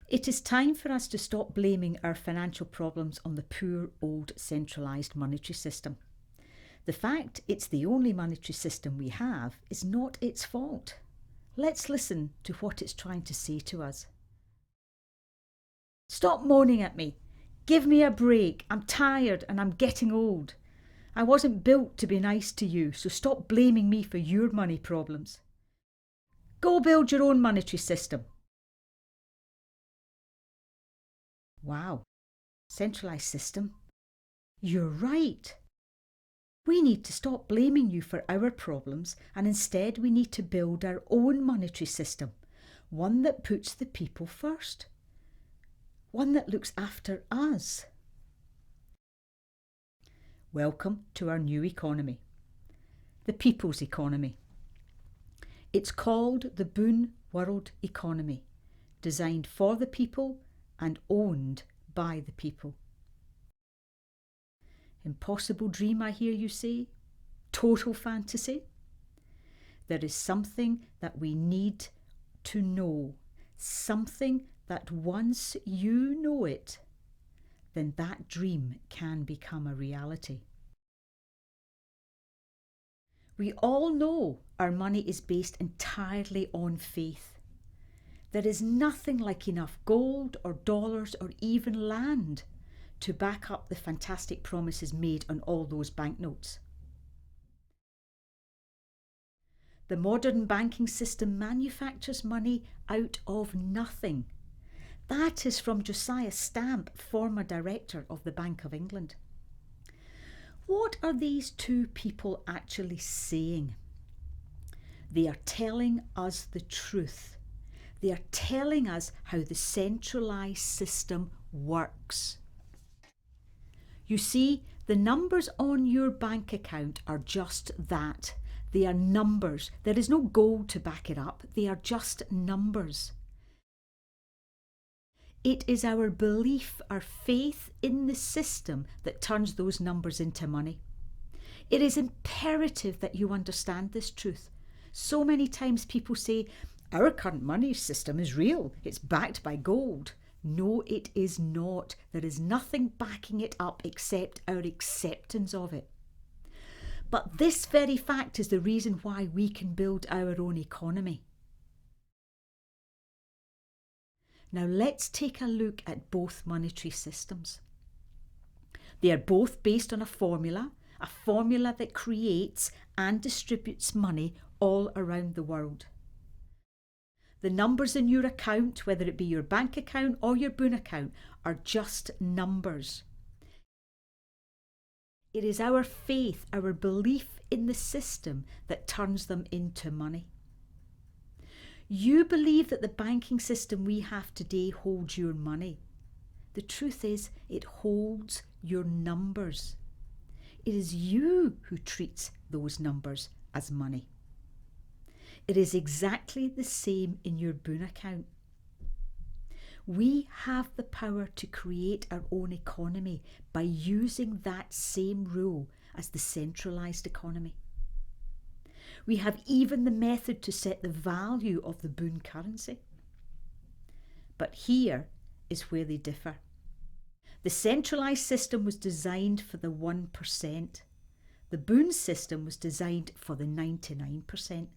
It is time for us to stop blaming our financial problems on the poor old centralised monetary system. The fact it's the only monetary system we have is not its fault. Let's listen to what it's trying to say to us. Stop moaning at me. Give me a break. I'm tired and I'm getting old. I wasn't built to be nice to you, so stop blaming me for your money problems. Go build your own monetary system. Wow, centralised system. You're right. We need to stop blaming you for our problems and instead we need to build our own monetary system, one that puts the people first, one that looks after us. Welcome to our new economy, the people's economy. It's called the Boon World Economy, designed for the people and owned by the people. Impossible dream, I hear you say? Total fantasy? There is something that we need to know, something that once you know it, then that dream can become a reality. We all know our money is based entirely on faith. There is nothing like enough gold or dollars or even land to back up the fantastic promises made on all those banknotes. The modern banking system manufactures money out of nothing. That is from Josiah Stamp, former director of the Bank of England. What are these two people actually saying? They are telling us the truth. They are telling us how the centralised system works. You see, the numbers on your bank account are just that. They are numbers. There is no gold to back it up. They are just numbers. It is our belief, our faith in the system that turns those numbers into money. It is imperative that you understand this truth. So many times people say, our current money system is real. It's backed by gold. No, it is not. There is nothing backing it up except our acceptance of it. But this very fact is the reason why we can build our own economy. Now let's take a look at both monetary systems. They are both based on a formula that creates and distributes money all around the world. The numbers in your account, whether it be your bank account or your Boon account, are just numbers. It is our faith, our belief in the system that turns them into money. You believe that the banking system we have today holds your money. The truth is, it holds your numbers. It is you who treats those numbers as money. It is exactly the same in your Boon account. We have the power to create our own economy by using that same rule as the centralised economy. We have even the method to set the value of the Boon currency. But here is where they differ. The centralised system was designed for the 1%. The Boon system was designed for the 99%.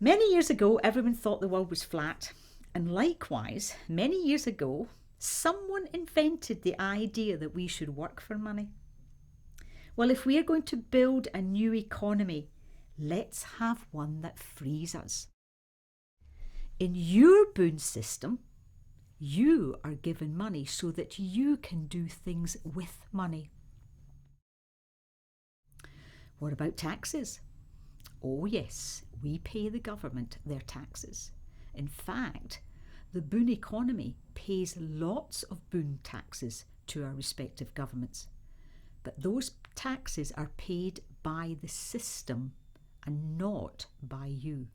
Many years ago, everyone thought the world was flat. And likewise, many years ago, someone invented the idea that we should work for money. Well, if we are going to build a new economy, let's have one that frees us. In your Boon system, you are given money so that you can do things with money. What about taxes? Oh yes, we pay the government their taxes. In fact, the Boon economy pays lots of Boon taxes to our respective governments. But those taxes are paid by the system and not by you.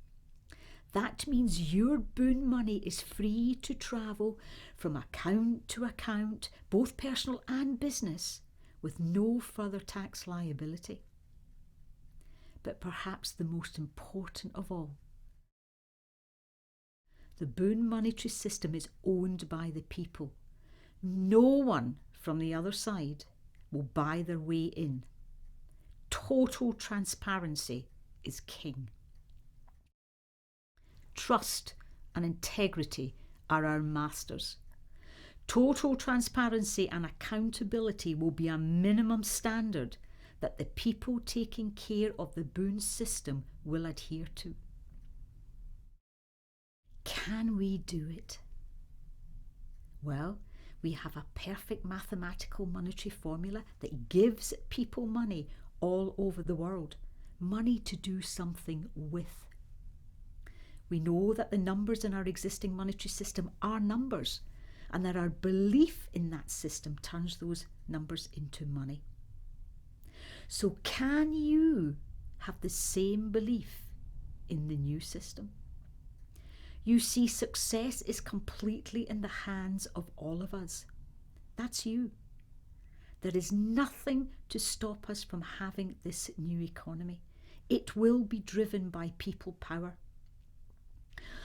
That means your Boon money is free to travel from account to account, both personal and business, with no further tax liability. But perhaps the most important of all, The Boon monetary system is owned by the people. No one from the other side will buy their way in. Total transparency is king. Trust and integrity are our masters. Total transparency and accountability will be a minimum standard that the people taking care of the Boon system will adhere to. Can we do it? Well, we have a perfect mathematical monetary formula that gives people money all over the world, money to do something with. We know that the numbers in our existing monetary system are numbers, and that our belief in that system turns those numbers into money. So can you have the same belief in the new system? You see, success is completely in the hands of all of us. That's you. There is nothing to stop us from having this new economy. It will be driven by people power.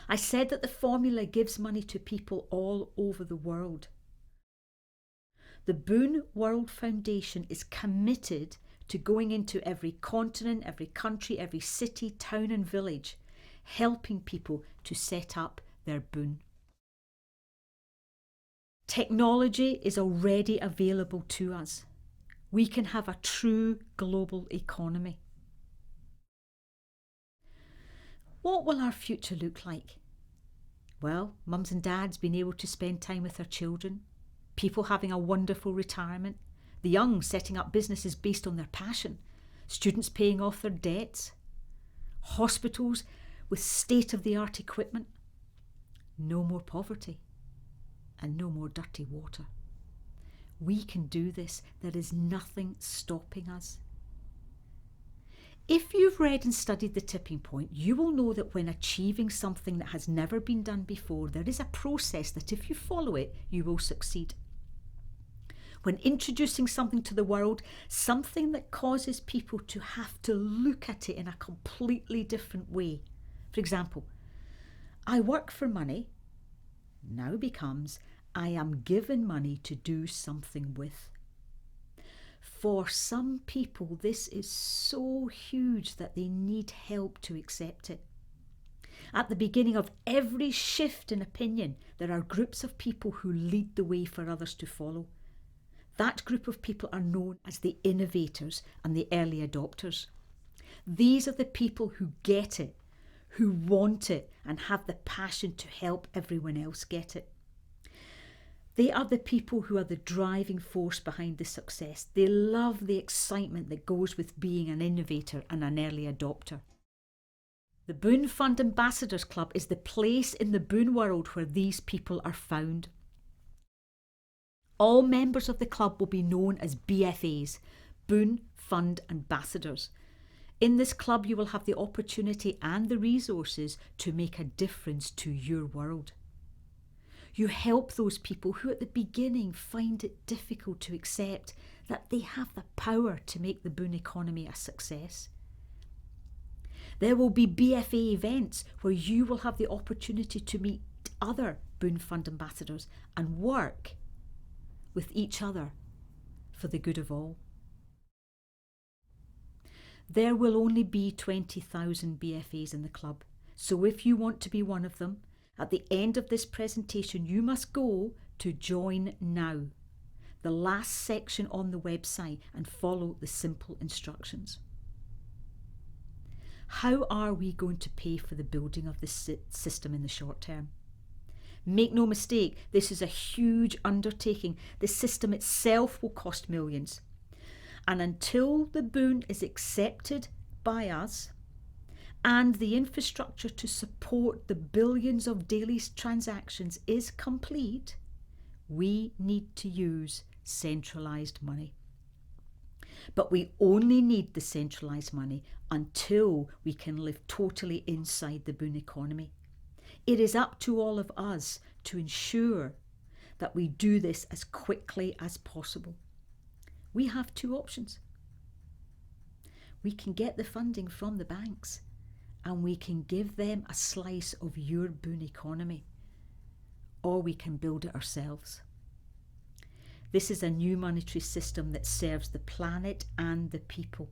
I said that the formula gives money to people all over the world. The Boon World Foundation is committed to going into every continent, every country, every city, town and village, helping people to set up their Boon. Technology is already available to us. We can have a true global economy. What will our future look like? Well, mums and dads being able to spend time with their children, people having a wonderful retirement, the young setting up businesses based on their passion, students paying off their debts, hospitals with state-of-the-art equipment, no more poverty, and no more dirty water. We can do this. There is nothing stopping us. If you've read and studied The Tipping Point, you will know that when achieving something that has never been done before, there is a process that if you follow it, you will succeed. When introducing something to the world, something that causes people to have to look at it in a completely different way. For example, I work for money now becomes I am given money to do something with. For some people, this is so huge that they need help to accept it. At the beginning of every shift in opinion, there are groups of people who lead the way for others to follow. That group of people are known as the innovators and the early adopters. These are the people who get it, who want it, and have the passion to help everyone else get it. They are the people who are the driving force behind the success. They love the excitement that goes with being an innovator and an early adopter. The Boon Fund Ambassadors Club is the place in the Boon world where these people are found. All members of the club will be known as BFAs, Boon Fund Ambassadors. In this club, you will have the opportunity and the resources to make a difference to your world. You help those people who at the beginning find it difficult to accept that they have the power to make the Boon economy a success. There will be BFA events where you will have the opportunity to meet other Boon Fund ambassadors and work with each other for the good of all. There will only be 20,000 BFAs in the club, so if you want to be one of them, at the end of this presentation, you must go to Join Now, the last section on the website, and follow the simple instructions. How are we going to pay for the building of this system in the short term? Make no mistake, this is a huge undertaking. The system itself will cost millions. And until the Boon is accepted by us, and the infrastructure to support the billions of daily transactions is complete, we need to use centralised money. But we only need the centralised money until we can live totally inside the Boon economy. It is up to all of us to ensure that we do this as quickly as possible. We have two options. We can get the funding from the banks, and we can give them a slice of your Boon economy, or we can build it ourselves. This is a new monetary system that serves the planet and the people.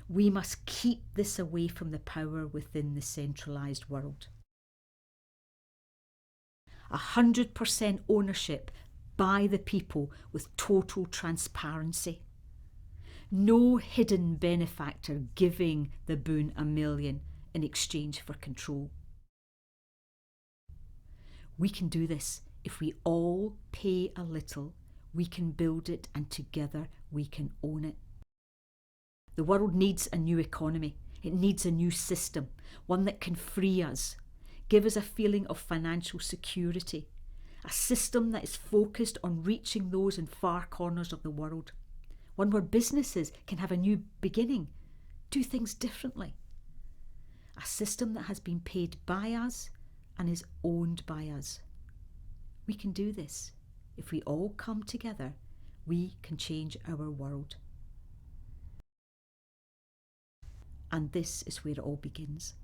We must keep this away from the power within the centralised world. 100% ownership by the people with total transparency. No hidden benefactor giving the Boon $1 million in exchange for control. We can do this. If we all pay a little, we can build it, and together we can own it. The world needs a new economy. It needs a new system, one that can free us, give us a feeling of financial security, a system that is focused on reaching those in far corners of the world, one where businesses can have a new beginning, do things differently. A system that has been paid by us and is owned by us. We can do this. If we all come together, we can change our world. And this is where it all begins.